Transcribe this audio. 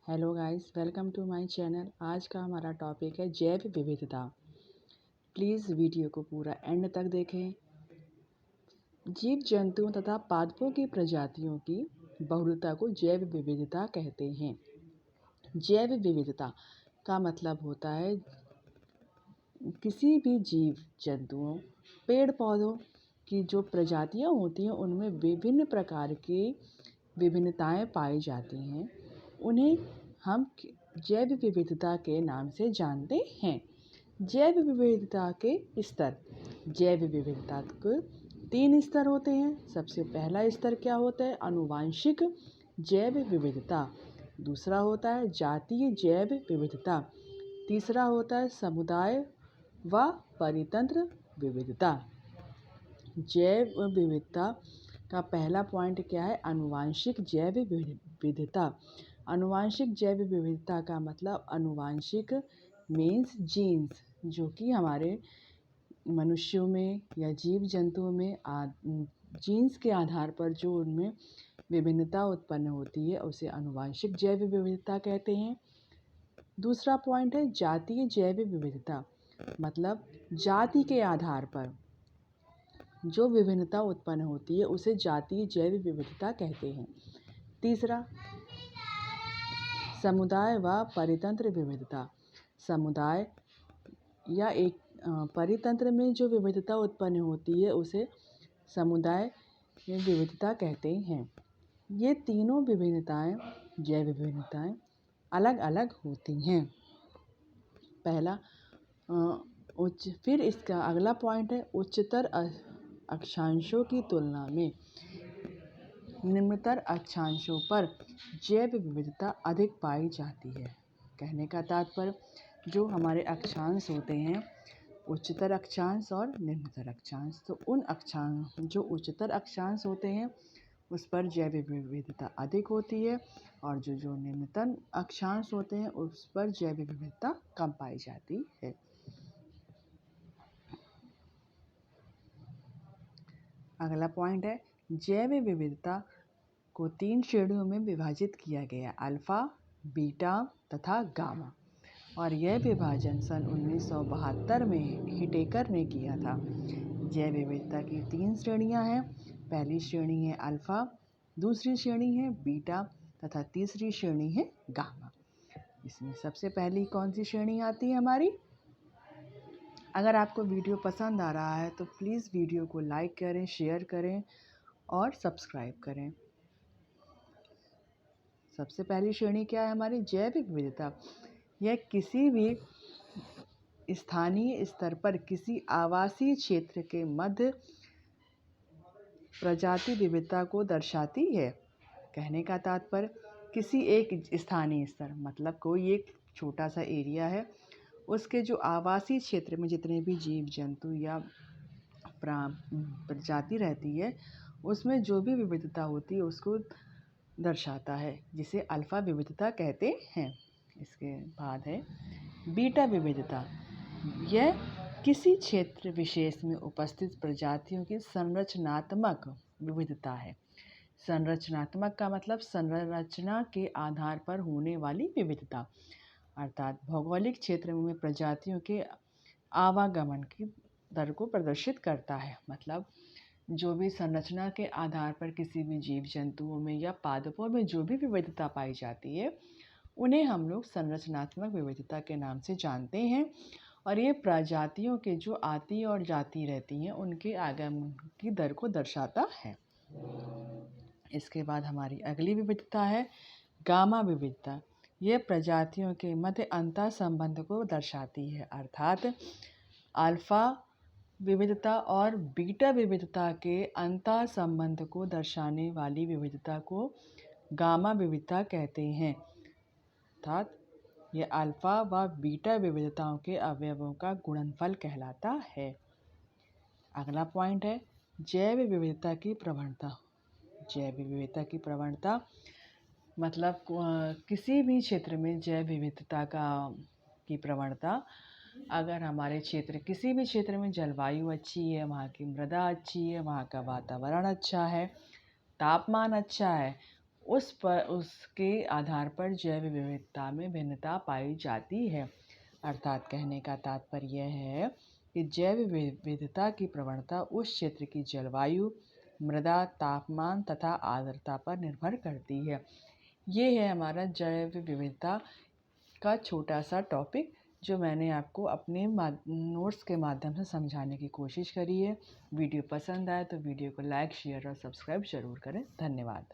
Hello guys, welcome to my channel. आज का हमारा टॉपिक है जैव विविधता। प्लीज़ वीडियो को पूरा एंड तक देखें। जीव जंतुओं तथा पादपों की प्रजातियों की बहुलता को जैव विविधता कहते हैं। जैव विविधता का मतलब होता है किसी भी जीव जंतुओं, पेड़ पौधों की जो प्रजातियां होती हैं उनमें विभिन्न प्रकार की विभिन्नताएं पाई जाती हैं। उन्हें हम जैव विविधता के नाम से जानते हैं। जैव विविधता के स्तर। जैव विविधता के 3 स्तर होते हैं। सबसे पहला स्तर क्या होता है? आनुवांशिक जैव विविधता। दूसरा होता है जातीय जैव विविधता। तीसरा होता है समुदाय व परितंत्र विविधता। जैव विविधता का पहला पॉइंट क्या है? आनुवांशिक जैव विविधता। आनुवांशिक जैव विविधता का मतलब आनुवांशिक मीन्स जीन्स, जो कि हमारे मनुष्यों में या जीव जंतुओं में जीन्स के आधार पर जो उनमें विभिन्नता उत्पन्न होती है उसे आनुवांशिक जैव विविधता कहते हैं। दूसरा पॉइंट है जातीय जैव विविधता, मतलब जाति के आधार पर जो विभिन्नता उत्पन्न होती है उसे जातीय जैव विविधता कहते हैं। तीसरा समुदाय व परितंत्र विविधता। समुदाय या एक परितंत्र में जो विविधता उत्पन्न होती है उसे समुदाय विविधता कहते हैं। ये तीनों विभिन्नताएं, जैव विभिन्नताएं अलग अलग होती हैं। पहला फिर इसका अगला पॉइंट है उच्चतर अक्षांशों की तुलना में निम्नतर अक्षांशों पर जैव विविधता अधिक पाई जाती है। कहने का तात्पर्य जो हमारे अक्षांश होते हैं, उच्चतर अक्षांश और निम्नतर अक्षांश, तो उन अक्षांश जो उच्चतर अक्षांश होते हैं उस पर जैव विविधता अधिक होती है और जो निम्नतर अक्षांश होते हैं उस पर जैव विविधता कम पाई जाती है। अगला पॉइंट है जैव विविधता को 3 श्रेणियों में विभाजित किया गया, अल्फा, बीटा तथा गामा। और यह विभाजन सन 1972 में हिटेकर ने किया था। जैव विविधता की 3 श्रेणियां हैं। पहली श्रेणी है अल्फा, दूसरी श्रेणी है बीटा तथा तीसरी श्रेणी है गामा। इसमें सबसे पहली कौन सी श्रेणी आती है हमारी? अगर आपको वीडियो पसंद आ रहा है तो प्लीज़ वीडियो को लाइक करें, शेयर करें और सब्सक्राइब करें। सबसे पहली श्रेणी क्या है हमारी? जैव विविधता। यह किसी भी स्थानीय स्तर पर किसी आवासीय क्षेत्र के मध्य प्रजाति विविधता को दर्शाती है। कहने का तात्पर्य किसी एक स्थानीय स्तर, मतलब कोई एक छोटा सा एरिया है, उसके जो आवासीय क्षेत्र में जितने भी जीव जंतु या प्रजाति रहती है उसमें जो भी विविधता होती है उसको दर्शाता है, जिसे अल्फा विविधता कहते हैं। इसके बाद है बीटा विविधता। यह किसी क्षेत्र विशेष में उपस्थित प्रजातियों की संरचनात्मक विविधता है। संरचनात्मक का मतलब संरचना के आधार पर होने वाली विविधता, अर्थात भौगोलिक क्षेत्र में प्रजातियों के आवागमन की दर को प्रदर्शित करता है। मतलब जो भी संरचना के आधार पर किसी भी जीव जंतुओं में या पादपों में जो भी विविधता पाई जाती है उन्हें हम लोग संरचनात्मक विविधता के नाम से जानते हैं। और ये प्रजातियों के जो आती और जाती रहती हैं उनके आगमन की दर को दर्शाता है। इसके बाद हमारी अगली विविधता है गामा विविधता। यह प्रजातियों के मध्य अंतर संबंध को दर्शाती है, अर्थात अल्फा विविधता और बीटा विविधता के अंतर संबंध को दर्शाने वाली विविधता को गामा विविधता कहते हैं। अर्थात यह अल्फा व बीटा विविधताओं के अवयवों का गुणनफल कहलाता है। अगला पॉइंट है जैव विविधता की प्रवणता। जैव विविधता की प्रवणता मतलब किसी भी क्षेत्र में जैव विविधता की प्रवणता, अगर हमारे क्षेत्र किसी भी क्षेत्र में जलवायु अच्छी है, वहाँ की मृदा अच्छी है, वहाँ का वातावरण अच्छा है, तापमान अच्छा है, उसके आधार पर जैव विविधता में भिन्नता पाई जाती है। अर्थात कहने का तात्पर्य यह है कि जैव विविधता की प्रवणता उस क्षेत्र की जलवायु, मृदा, तापमान तथा आर्द्रता पर निर्भर करती है। ये है हमारा जैव विविधता का छोटा सा टॉपिक, जो मैंने आपको अपने नोट्स के माध्यम से समझाने की कोशिश करी है। वीडियो पसंद आए तो वीडियो को लाइक, शेयर और सब्सक्राइब ज़रूर करें। धन्यवाद।